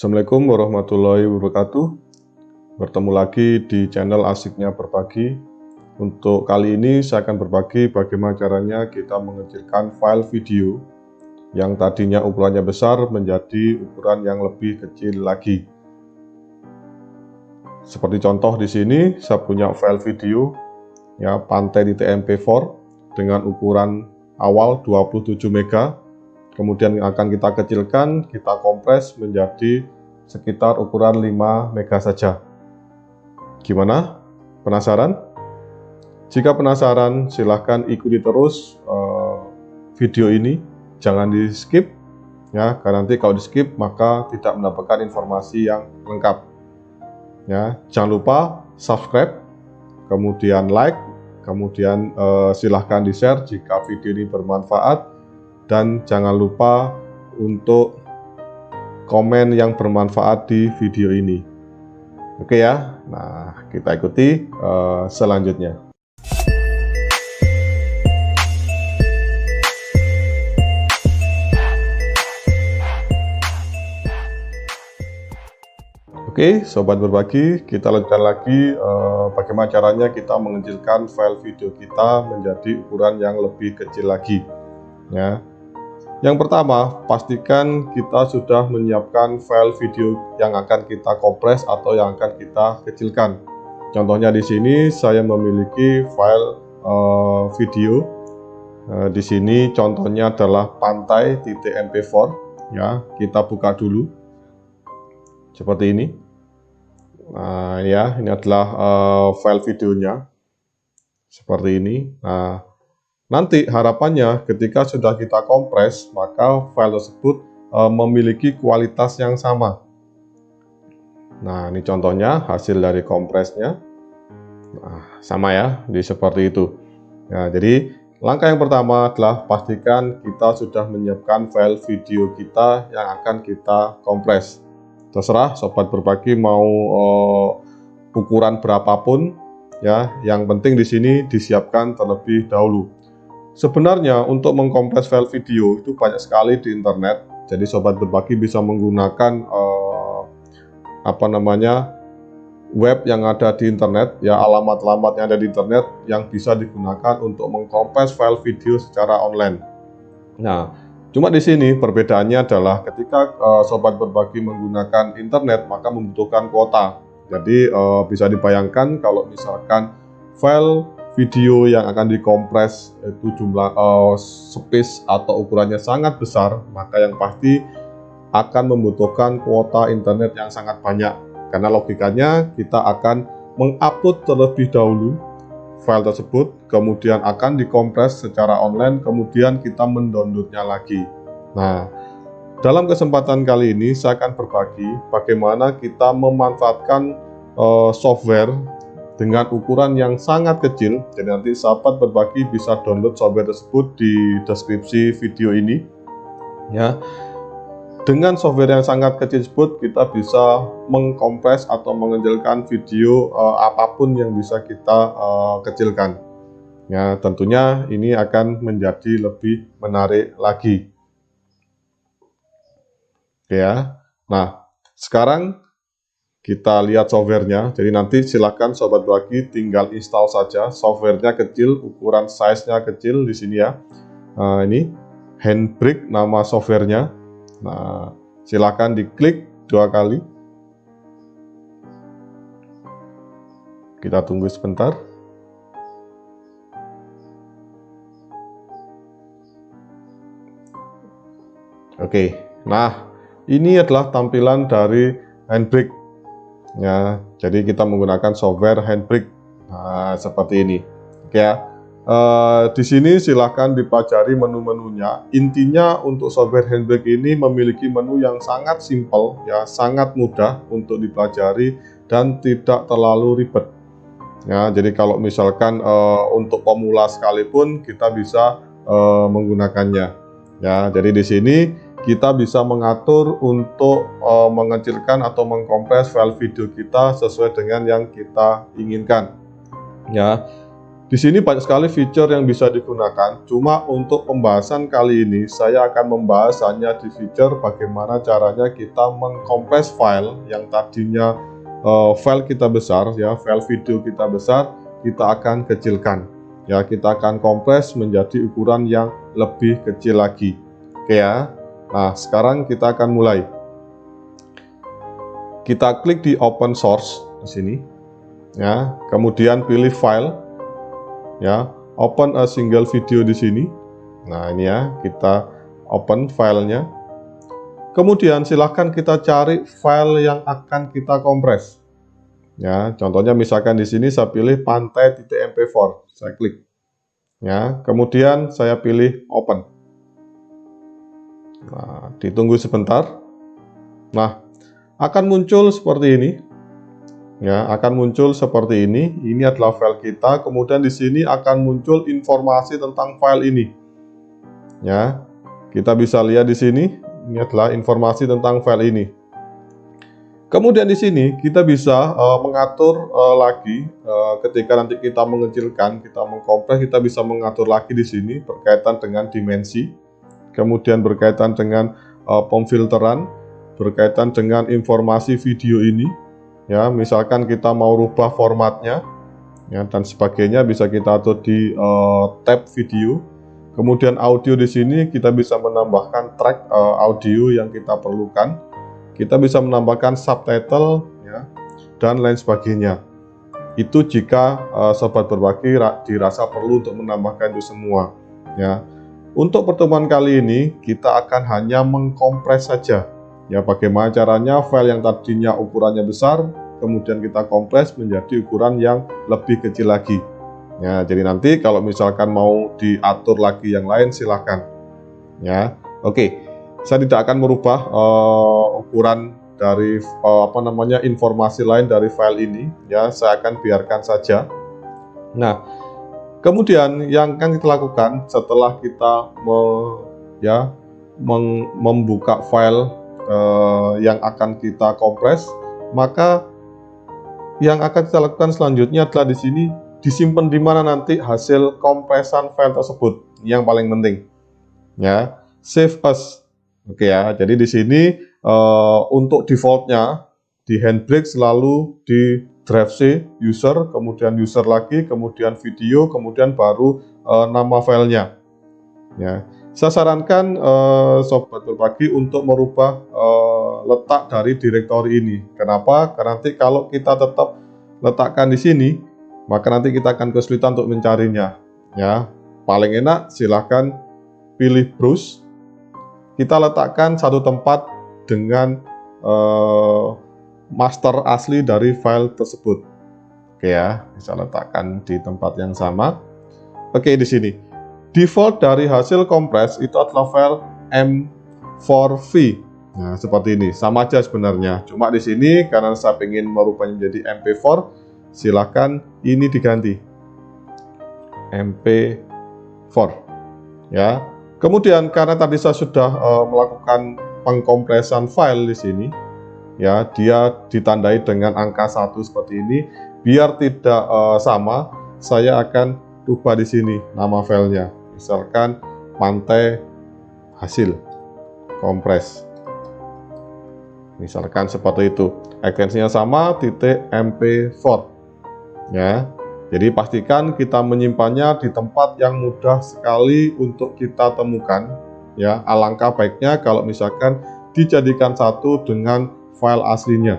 Assalamualaikum warahmatullahi wabarakatuh. Bertemu lagi di channel Asiknya Berbagi. Untuk kali ini saya akan berbagi bagaimana caranya kita mengecilkan file video yang tadinya ukurannya besar menjadi ukuran yang lebih kecil lagi. Seperti contoh di sini, saya punya file video ya, Pantai di MP4 dengan ukuran awal 27 MB. Kemudian akan kita kecilkan, kita kompres menjadi sekitar ukuran 5 MB saja. Gimana? Penasaran? Jika penasaran, silahkan ikuti terus video ini. Jangan di skip ya, karena nanti kalau di skip maka tidak mendapatkan informasi yang lengkap. Ya, jangan lupa subscribe, kemudian like, kemudian silahkan di share jika video ini bermanfaat. Dan jangan lupa untuk komen yang bermanfaat di video ini. Oke ya, nah kita ikuti selanjutnya. Oke, sobat berbagi, kita lanjutkan lagi bagaimana caranya kita mengecilkan file video kita menjadi ukuran yang lebih kecil lagi. Ya. Yang pertama, pastikan kita sudah menyiapkan file video yang akan kita kompres atau yang akan kita kecilkan. Contohnya di sini saya memiliki file video. Di sini contohnya adalah pantai.mp4 ya. Kita buka dulu. Seperti ini. Nah, ya, ini adalah file videonya. Seperti ini. Nah, nanti harapannya ketika sudah kita kompres, maka file tersebut memiliki kualitas yang sama. Nah, ini contohnya hasil dari kompresnya. Nah, sama ya, seperti itu. Nah, jadi langkah yang pertama adalah pastikan kita sudah menyiapkan file video kita yang akan kita kompres. Terserah sobat berbagi mau ukuran berapapun ya, yang penting di sini disiapkan terlebih dahulu. Sebenarnya untuk mengkompres file video itu banyak sekali di internet. Jadi sobat berbagi bisa menggunakan web yang ada di internet ya, alamat-alamat yang ada di internet yang bisa digunakan untuk mengkompres file video secara online. Nah, cuma di sini perbedaannya adalah ketika sobat berbagi menggunakan internet maka membutuhkan kuota. Jadi bisa dibayangkan kalau misalkan file video yang akan dikompres itu jumlah space atau ukurannya sangat besar, maka yang pasti akan membutuhkan kuota internet yang sangat banyak. Karena logikanya kita akan mengupload terlebih dahulu file tersebut, kemudian akan dikompres secara online, kemudian kita mendownloadnya lagi. Nah, dalam kesempatan kali ini saya akan berbagi bagaimana kita memanfaatkan software dengan ukuran yang sangat kecil. Jadi nanti sahabat berbagi bisa download software tersebut di deskripsi video ini ya. Dengan software yang sangat kecil tersebut kita bisa mengkompres atau mengecilkan video apapun yang bisa kita kecilkan ya. Tentunya ini akan menjadi lebih menarik lagi. Oke ya. Nah, sekarang kita lihat softwarenya. Jadi nanti silakan sobat berbagi tinggal install saja. Softwarenya kecil, ukuran size-nya kecil di sini ya. Nah, ini Handbrake nama softwarenya. Nah, silakan diklik 2 kali. Kita tunggu sebentar. Oke. Nah, ini adalah tampilan dari Handbrake. Ya, jadi kita menggunakan software Handbrake. Nah, seperti ini. Oke ya. Di sini silahkan dipelajari menu-menunya. Intinya untuk software Handbrake ini memiliki menu yang sangat simpel ya, sangat mudah untuk dipelajari dan tidak terlalu ribet. Ya, jadi kalau misalkan untuk pemula sekalipun kita bisa menggunakannya. Ya, jadi di sini kita bisa mengatur untuk mengecilkan atau mengkompres file video kita sesuai dengan yang kita inginkan. Ya, Di sini banyak sekali fitur yang bisa digunakan. Cuma untuk pembahasan kali ini saya akan membahas hanya di fitur bagaimana caranya kita mengkompres file yang tadinya file kita besar, ya, file video kita besar, kita akan kecilkan. Ya, kita akan kompres menjadi ukuran yang lebih kecil lagi. Oke ya. Nah, sekarang kita akan mulai. Kita klik di open source di sini. Ya, kemudian pilih file. Ya, open a single video di sini. Nah, ini ya, kita open filenya. Kemudian silahkan kita cari file yang akan kita kompres. Ya, contohnya misalkan di sini saya pilih pantai.mp4, saya klik. Ya, kemudian saya pilih open. Nah, ditunggu sebentar. Nah, akan muncul seperti ini. Ya, akan muncul seperti ini. Ini adalah file kita. Kemudian di sini akan muncul informasi tentang file ini. Ya, kita bisa lihat di sini. Ini adalah informasi tentang file ini. Kemudian di sini kita bisa mengatur lagi ketika nanti kita mengecilkan, kita mengkompres, kita bisa mengatur lagi di sini berkaitan dengan dimensi. Kemudian berkaitan dengan pemfilteran, berkaitan dengan informasi video ini. Ya, misalkan kita mau rubah formatnya, ya, dan sebagainya bisa kita atur di tab video. Kemudian audio di sini kita bisa menambahkan track audio yang kita perlukan. Kita bisa menambahkan subtitle, ya, dan lain sebagainya. Itu jika sobat berbagi dirasa perlu untuk menambahkan itu semua. Ya, untuk pertemuan kali ini kita akan hanya mengkompres saja. Ya, bagaimana caranya file yang tadinya ukurannya besar, kemudian kita kompres menjadi ukuran yang lebih kecil lagi. Ya, jadi nanti kalau misalkan mau diatur lagi yang lain silahkan. Ya, oke. Saya tidak akan merubah ukuran dari informasi lain dari file ini. Ya, saya akan biarkan saja. Nah, kemudian yang akan kita lakukan setelah kita membuka file yang akan kita kompres, maka yang akan kita lakukan selanjutnya adalah di sini disimpan di mana nanti hasil kompresan file tersebut. Yang paling penting, ya, save as. Oke ya, jadi di sini untuk defaultnya di handbrake selalu di drive C user, kemudian user lagi, kemudian video, kemudian baru nama filenya. Ya, saya sarankan sobat berbagi untuk merubah letak dari direktori ini. Kenapa? Karena nanti kalau kita tetap letakkan di sini, maka nanti kita akan kesulitan untuk mencarinya. Ya, paling enak silahkan pilih browse. Kita letakkan satu tempat dengan master asli dari file tersebut. Oke ya, bisa letakkan di tempat yang sama. Oke, di sini default dari hasil kompres itu adalah file M4V. Nah, seperti ini, sama aja sebenarnya. Cuma di sini karena saya ingin merubahnya menjadi MP4, silahkan ini diganti MP4. Ya. Kemudian karena tadi saya sudah melakukan pengkompresan file di sini, ya, dia ditandai dengan angka 1 seperti ini. Biar tidak sama, saya akan rubah di sini nama filenya. Misalkan pantai hasil kompres. Misalkan seperti itu. Ekstensinya sama, .mp4. Ya. Jadi pastikan kita menyimpannya di tempat yang mudah sekali untuk kita temukan. Ya, alangkah baiknya kalau misalkan dijadikan satu dengan file aslinya.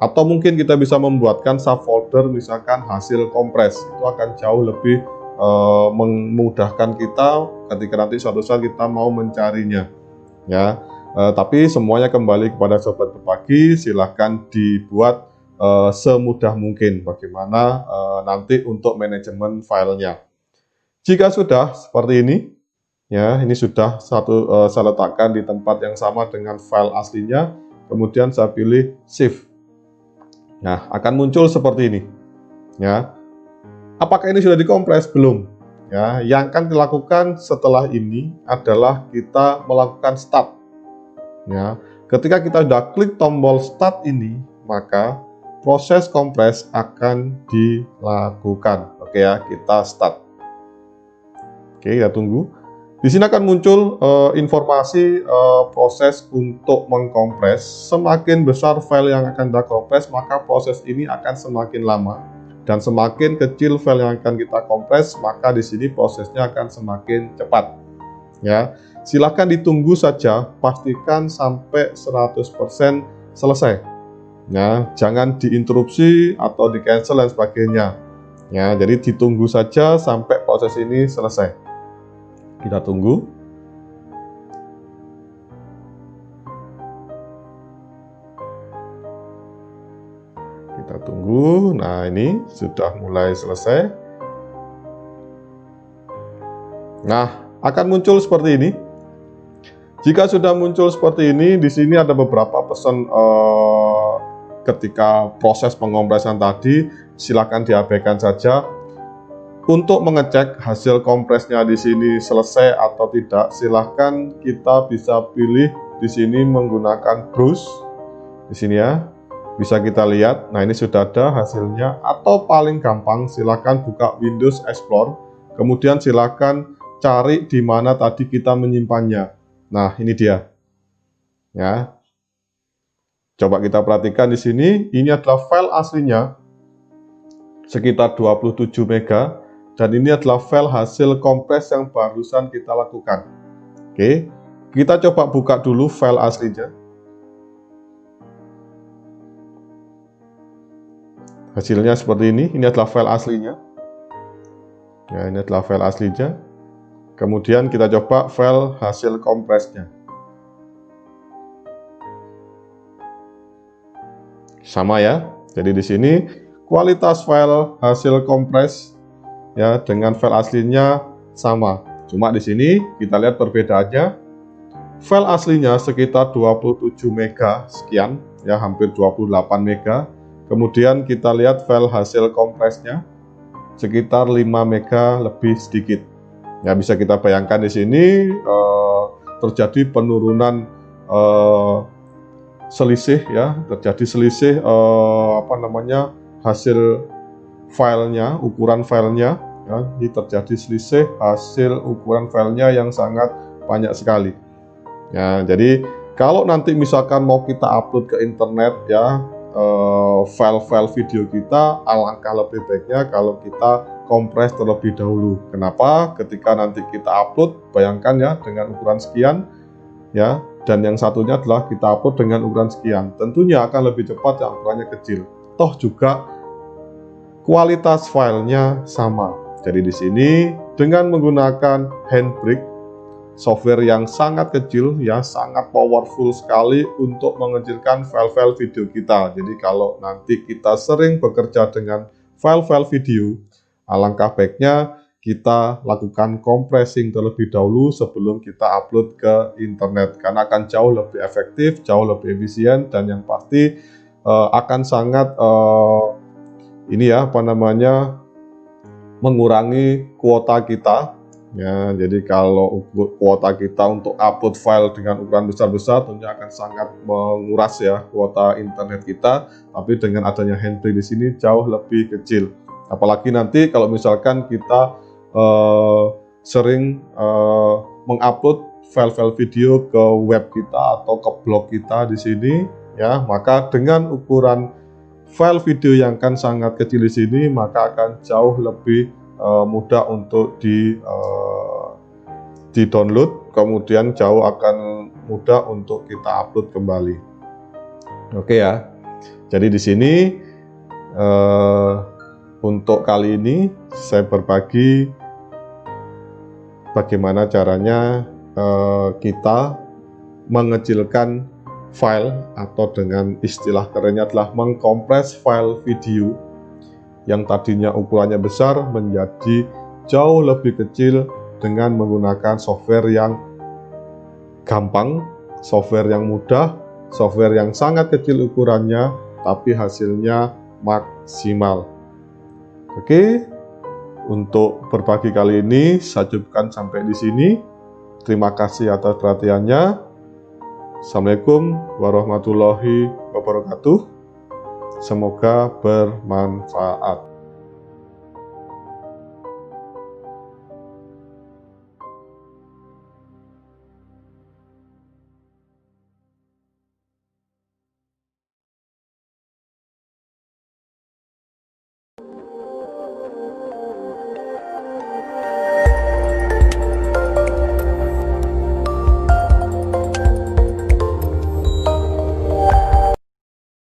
Atau mungkin kita bisa membuatkan subfolder misalkan hasil kompres. Itu akan jauh lebih memudahkan kita ketika nanti suatu saat kita mau mencarinya. Ya, tapi semuanya kembali kepada sobat berbagi. Silahkan dibuat semudah mungkin bagaimana nanti untuk manajemen filenya. Jika sudah seperti ini, ya, ini sudah saya letakkan di tempat yang sama dengan file aslinya, kemudian saya pilih save. Nah, akan muncul seperti ini. Ya, apakah ini sudah dikompres? Belum. Ya, yang akan dilakukan setelah ini adalah kita melakukan start. Ya, ketika kita sudah klik tombol start ini, maka proses kompres akan dilakukan. Oke ya, kita start. Oke, kita tunggu. Di sini akan muncul informasi proses untuk mengkompres. Semakin besar file yang akan kita kompres, maka proses ini akan semakin lama. Dan semakin kecil file yang akan kita kompres, maka di sini prosesnya akan semakin cepat. Ya, silakan ditunggu saja, pastikan sampai 100% selesai. Ya, jangan diinterupsi atau di cancel dan sebagainya. Ya, jadi ditunggu saja sampai proses ini selesai. Kita tunggu. Kita tunggu. Nah, ini sudah mulai selesai. Nah, akan muncul seperti ini. Jika sudah muncul seperti ini, di sini ada beberapa pesan ketika proses pengompresan tadi, silakan diabaikan saja. Untuk mengecek hasil kompresnya di sini selesai atau tidak, silahkan kita bisa pilih di sini menggunakan browse. Di sini ya, bisa kita lihat. Nah, ini sudah ada hasilnya. Atau paling gampang, silahkan buka Windows Explorer. Kemudian silahkan cari di mana tadi kita menyimpannya. Nah, ini dia. Ya. Coba kita perhatikan di sini. Ini adalah file aslinya sekitar 27 MB. Dan ini adalah file hasil kompres yang barusan kita lakukan. Oke, kita coba buka dulu file aslinya. Hasilnya seperti ini adalah file aslinya. Ya, ini adalah file aslinya. Kemudian kita coba file hasil kompresnya. Sama ya. Jadi di sini kualitas file hasil kompres ya dengan file aslinya sama. Cuma di sini kita lihat perbedaannya. File aslinya sekitar 27 MB sekian, ya hampir 28 MB. Kemudian kita lihat file hasil kompresnya sekitar 5 MB lebih sedikit. Ya, bisa kita bayangkan di sini terjadi penurunan selisih ya, terjadi selisih hasil filenya, ukuran filenya ya, ini terjadi selisih hasil ukuran filenya yang sangat banyak sekali. Ya, jadi kalau nanti misalkan mau kita upload ke internet ya, file-file video kita, alangkah lebih baiknya kalau kita kompres terlebih dahulu. Kenapa? Ketika nanti kita upload, bayangkan ya dengan ukuran sekian ya, dan yang satunya adalah kita upload dengan ukuran sekian. Tentunya akan lebih cepat yang ukurannya kecil. Toh juga kualitas filenya sama. Jadi di sini dengan menggunakan Handbrake, software yang sangat kecil ya, sangat powerful sekali untuk mengecilkan file-file video kita. Jadi kalau nanti kita sering bekerja dengan file-file video, alangkah baiknya kita lakukan compressing terlebih dahulu sebelum kita upload ke internet, karena akan jauh lebih efektif, jauh lebih efisien, dan yang pasti akan sangat mengurangi kuota kita ya. Jadi kalau kuota kita untuk upload file dengan ukuran besar-besar tentunya akan sangat menguras ya kuota internet kita, tapi dengan adanya Handbrake di sini jauh lebih kecil. Apalagi nanti kalau misalkan kita sering mengupload file-file video ke web kita atau ke blog kita di sini ya, maka dengan ukuran file video yang kan sangat kecil di sini, maka akan jauh lebih mudah untuk di-download, kemudian jauh akan mudah untuk kita upload kembali. Oke ya. Jadi di sini untuk kali ini saya berbagi bagaimana caranya kita mengecilkan file, atau dengan istilah kerennya adalah mengkompres file video yang tadinya ukurannya besar menjadi jauh lebih kecil dengan menggunakan software yang gampang, software yang mudah, software yang sangat kecil ukurannya tapi hasilnya maksimal. Oke, untuk berbagi kali ini saya cukupkan sampai di sini. Terima kasih atas perhatiannya. Assalamualaikum warahmatullahi wabarakatuh. Semoga bermanfaat.